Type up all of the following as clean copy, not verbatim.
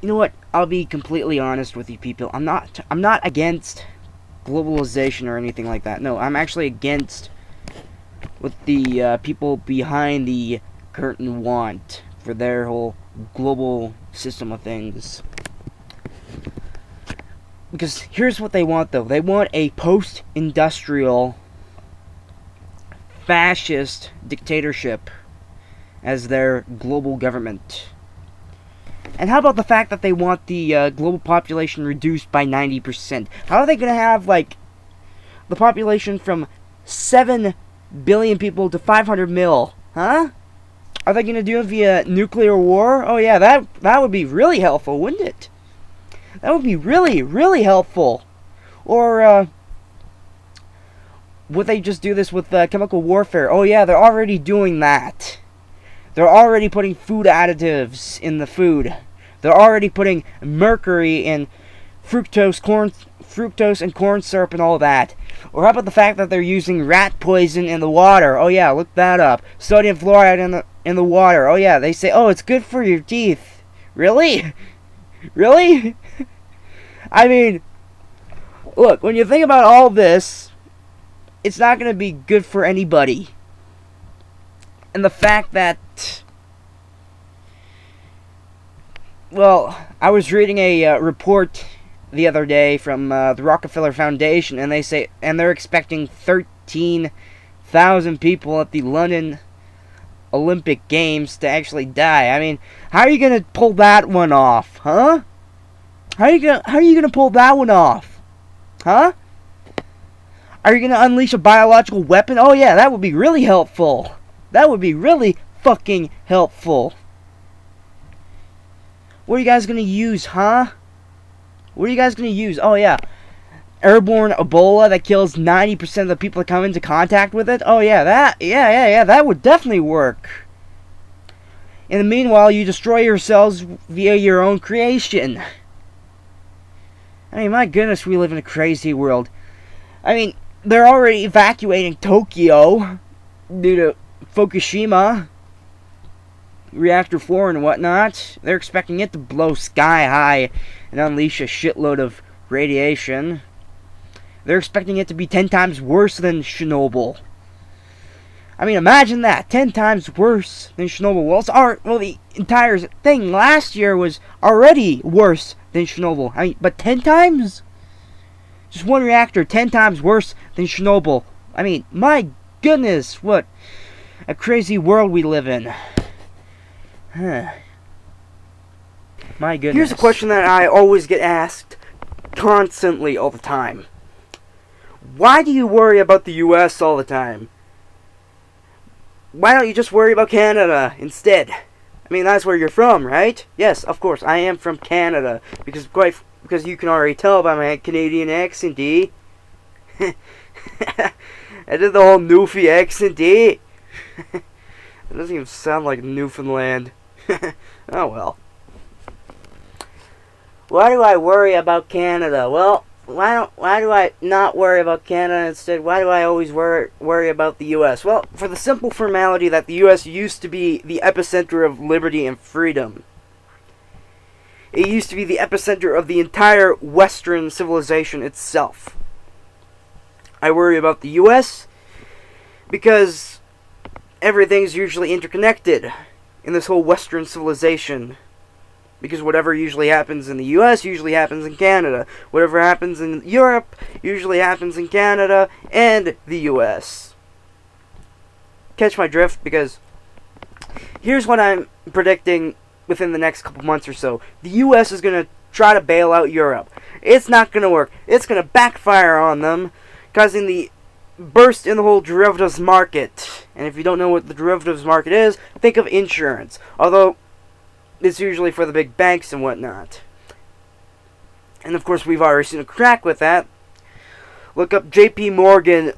You know what? I'll be completely honest with you people. I'm not against globalization or anything like that. No, I'm actually against what the people behind the curtain want for their whole global system of things. Because here's what they want, though. They want a post-industrial fascist dictatorship as their global government. And how about the fact that they want the global population reduced by 90%? How are they going to have, like, the population from 7 billion people to 500 mil? Huh? Are they going to do it via nuclear war? Oh, yeah, that would be really helpful, wouldn't it? That would be really, really helpful. Or, would they just do this with chemical warfare? Oh, yeah, they're already doing that. They're already putting food additives in the food. They're already putting mercury in fructose and corn syrup and all that. Or how about the fact that they're using rat poison in the water? Oh yeah, look that up. Sodium fluoride in the water. Oh yeah, they say, oh, it's good for your teeth. Really? Really? I mean, look, when you think about all this, it's not going to be good for anybody. And the fact that, well, I was reading a report the other day from the Rockefeller Foundation, and they're expecting 13,000 people at the London Olympic Games to actually die. I mean, how are you gonna pull that one off, huh? How are you gonna pull that one off, huh? Are you gonna unleash a biological weapon? Oh yeah, that would be really helpful. That would be really fucking helpful. What are you guys gonna use, huh? What are you guys gonna use? Oh yeah, airborne Ebola that kills 90% of the people that come into contact with it. Oh yeah, that would definitely work. In the meanwhile, you destroy yourselves via your own creation. I mean, my goodness, we live in a crazy world. I mean, they're already evacuating Tokyo due to Fukushima Reactor 4 and whatnot. They're expecting it to blow sky high and unleash a shitload of radiation. They're expecting it to be 10 times worse than Chernobyl. I mean, imagine that. 10 times worse than Chernobyl. Well, the entire thing last year was already worse than Chernobyl. I mean, but 10 times? Just one reactor, 10 times worse than Chernobyl. I mean, my goodness, what a crazy world we live in. My goodness. Here's a question that I always get asked constantly all the time. Why do you worry about the US all the time? Why don't you just worry about Canada instead? I mean, that's where you're from, right? Yes, of course, I am from Canada. Because you can already tell by my Canadian accent, eh? I did the whole Newfie accent, eh? It doesn't even sound like Newfoundland. Oh well. Why do I worry about Canada? Well, why do I not worry about Canada instead? Why do I always worry about the US? Well, for the simple formality that the US used to be the epicenter of liberty and freedom. It used to be the epicenter of the entire Western civilization itself. I worry about the US because everything's usually interconnected in this whole Western civilization. Because whatever usually happens in the US usually happens in Canada. Whatever happens in Europe usually happens in Canada and the US. Catch my drift? Because here's what I'm predicting within the next couple months or so. The US is going to try to bail out Europe. It's not going to work. It's going to backfire on them, causing the burst in the whole derivatives market. And if you don't know what the derivatives market is, think of insurance. Although it's usually for the big banks and whatnot. And of course, we've already seen a crack with that. Look up JP Morgan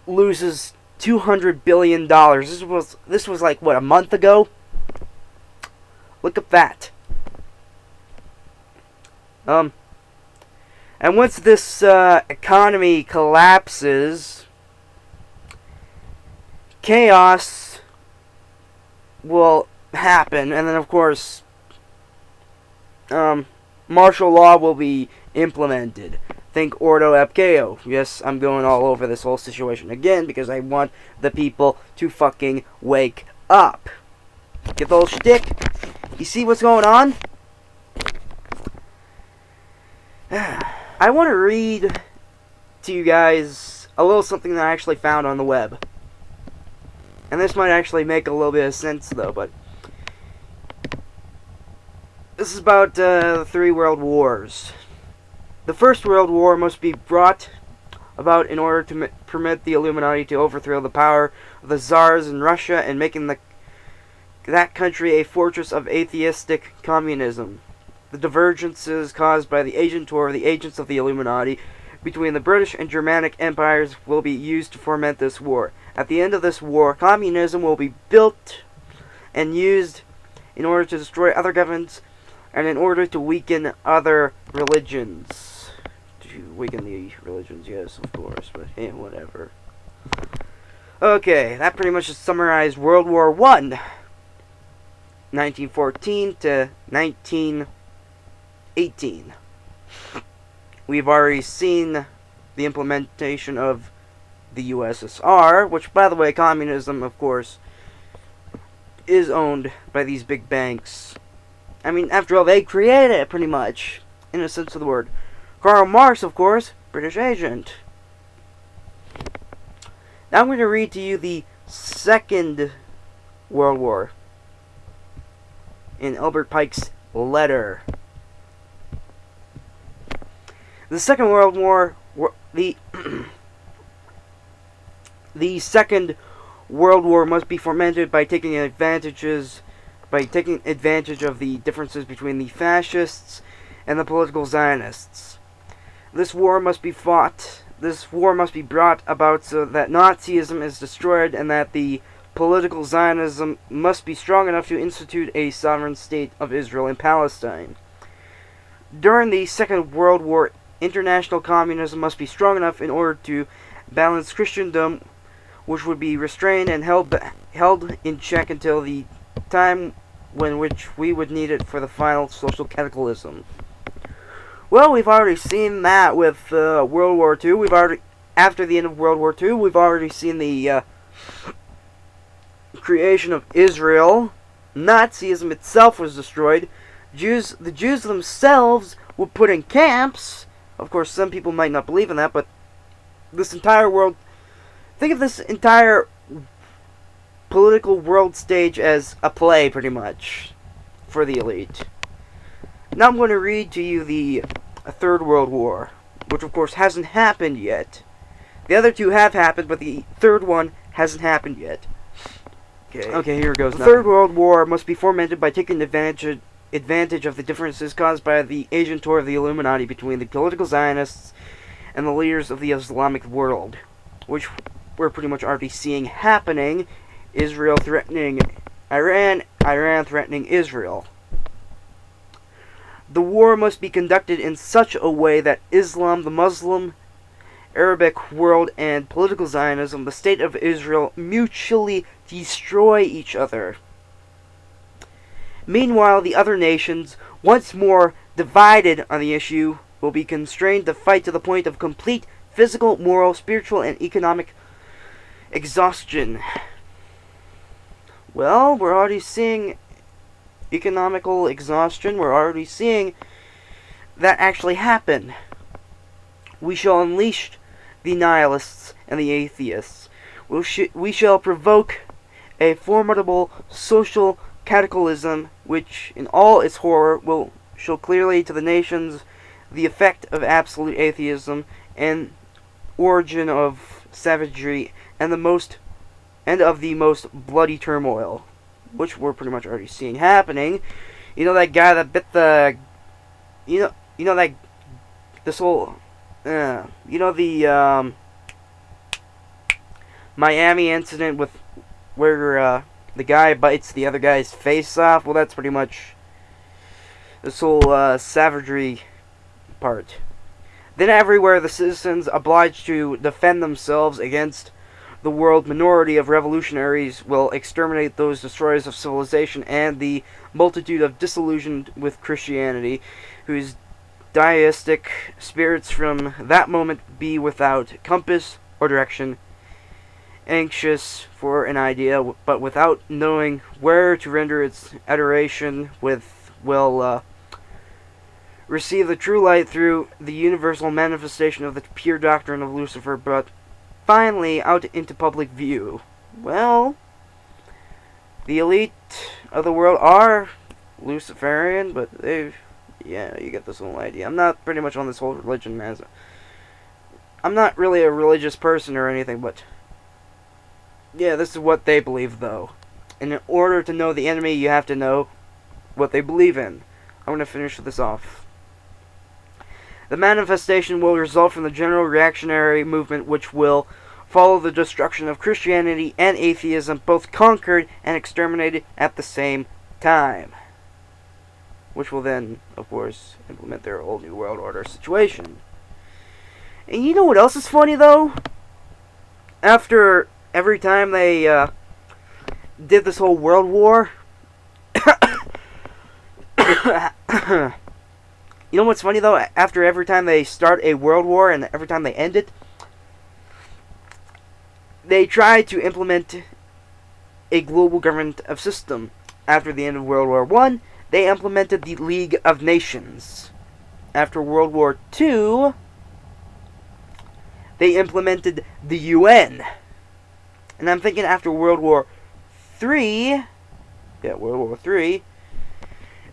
loses $200 billion. This was like, what, a month ago? Look up that. And once this economy collapses, chaos will happen, and then of course martial law will be implemented. Think Ordo ab Chao. Yes, I'm going all over this whole situation again because I want the people to fucking wake up. Get the whole shtick? You see what's going on? I want to read to you guys a little something that I actually found on the web. And this might actually make a little bit of sense, though, but this is about the 3 world wars. The First World War must be brought about in order to permit the Illuminati to overthrow the power of the Tsars in Russia and making that country a fortress of atheistic communism. The divergences caused by the agent or the agents of the Illuminati between the British and Germanic empires will be used to foment this war. At the end of this war, communism will be built and used in order to destroy other governments and in order to weaken other religions. To weaken the religions, yes, of course, but hey, whatever. Okay, that pretty much just summarized World War I, 1914 to 1918. We've already seen the implementation of the USSR, which, by the way, communism, of course, is owned by these big banks. I mean, after all, they created it, pretty much, in a sense of the word. Karl Marx, of course, British agent. Now I'm going to read to you the Second World War in Albert Pike's letter. The Second World War, the Second World War must be fomented by taking advantage of the differences between the fascists and the political Zionists. This war must be brought about so that Nazism is destroyed and that the political Zionism must be strong enough to institute a sovereign state of Israel in Palestine. During the Second World War, international communism must be strong enough in order to balance Christendom, which would be restrained and held in check until the time which we would need it for the final social cataclysm. Well, we've already seen that with World War II. After the end of World War II, we've already seen the creation of Israel. Nazism itself was destroyed. The Jews themselves were put in camps. Of course, some people might not believe in that, but this entire world... Think of this entire political world stage as a play, pretty much, for the elite. Now I'm going to read to you the Third World War, which of course hasn't happened yet. The other two have happened, but the third one hasn't happened yet. Okay, here goes. The Third World War must be fomented by taking advantage of the differences caused by the agent tour of the Illuminati between the political Zionists and the leaders of the Islamic world, which we're pretty much already seeing happening. Israel threatening Iran, Iran threatening Israel. The war must be conducted in such a way that Islam, the Muslim, Arabic world, and political Zionism, the state of Israel, mutually destroy each other. Meanwhile, the other nations, once more divided on the issue, will be constrained to fight to the point of complete physical, moral, spiritual, and economic exhaustion. Well, we're already seeing economical exhaustion. We're already seeing that actually happen. We shall unleash the nihilists and the atheists. We shall provoke a formidable social cataclysm which, in all its horror, will show clearly to the nations the effect of absolute atheism and origin of savagery and of the most bloody turmoil, which we're pretty much already seeing happening. You know that guy that bit the... You know that... This whole... the Miami incident with... Where, the guy bites the other guy's face off? Well, that's pretty much... This whole, savagery part. Then everywhere the citizens obliged to defend themselves against the world minority of revolutionaries will exterminate those destroyers of civilization and the multitude of disillusioned with Christianity, whose deistic spirits from that moment be without compass or direction, anxious for an idea, but without knowing where to render its adoration will receive the true light through the universal manifestation of the pure doctrine of Lucifer, but finally out into public view. Well, the elite of the world are Luciferian, but yeah, you get this little idea. I'm not pretty much on this whole religion as I'm not really a religious person or anything, but yeah, this is what they believe, though. And in order to know the enemy, you have to know what they believe in. I'm going to finish this off. The manifestation will result from the general reactionary movement, which will follow the destruction of Christianity and atheism, both conquered and exterminated at the same time. Which will then, of course, implement their whole new world order situation. And you know what else is funny, though? After every time they did this whole world war, you know what's funny, though? After every time they start a world war and every time they end it, they try to implement a global government of system. After the end of World War I, they implemented the League of Nations. After World War II, they implemented the UN. And I'm thinking after World War III,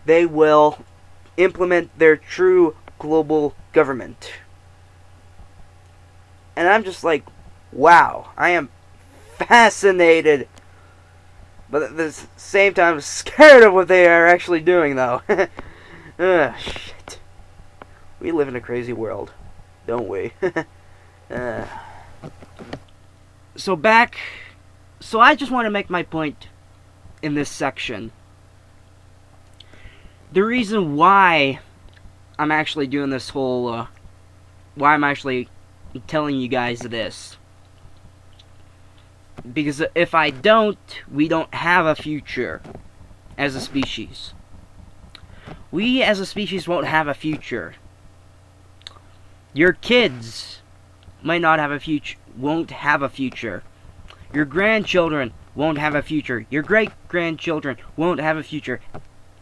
they will implement their true global government. And I'm just like, wow, I am fascinated, but at the same time scared of what they are actually doing, though. Shit. We live in a crazy world, don't we? So I just want to make my point in this section. The reason why I'm actually doing this whole, why I'm actually telling you guys this. Because if I don't, we don't have a future as a species. We as a species won't have a future. Your kids might not have a future, won't have a future. Your grandchildren won't have a future. Your great-grandchildren won't have a future.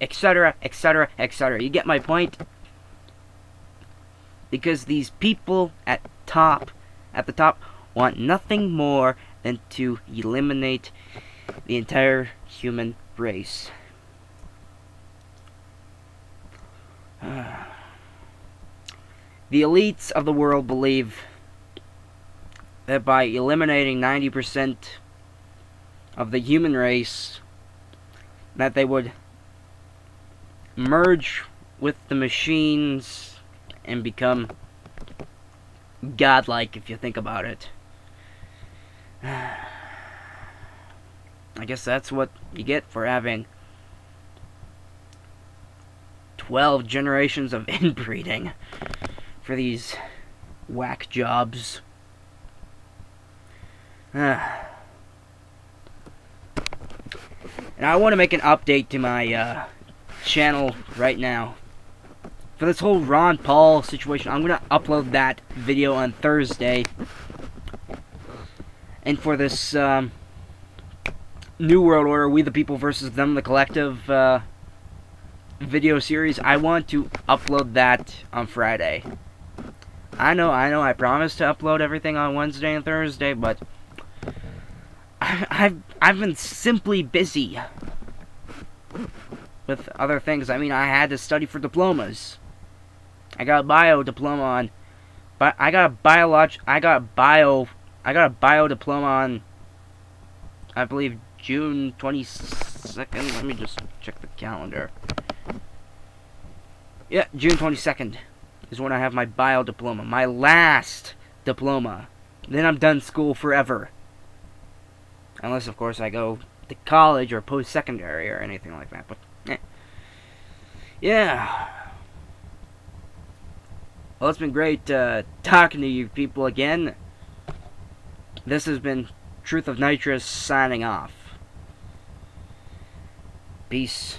Etc., etc., etc. You get my point? Because these people at the top, want nothing more than to eliminate the entire human race. The elites of the world believe that by eliminating 90% of the human race, that they would merge with the machines and become godlike, if you think about it. I guess that's what you get for having 12 generations of inbreeding for these whack jobs. And I want to make an update to my channel right now. For this whole Ron Paul situation, I'm going to upload that video on Thursday. And for this New World Order, We the People versus Them, the Collective video series, I want to upload that on Friday. I know, I promised to upload everything on Wednesday and Thursday, but I've been simply busy with other things. I mean, I had to study for diplomas. I got a bio diploma on, but I got a bio diploma on, I believe, June 22nd. Let me just check the calendar. Yeah, June 22nd is when I have my bio diploma, my last diploma. Then I'm done school forever. Unless, of course, I go to college or post-secondary or anything like that. But, yeah. Well, it's been great talking to you people again. This has been Truth of Nitrous signing off. Peace.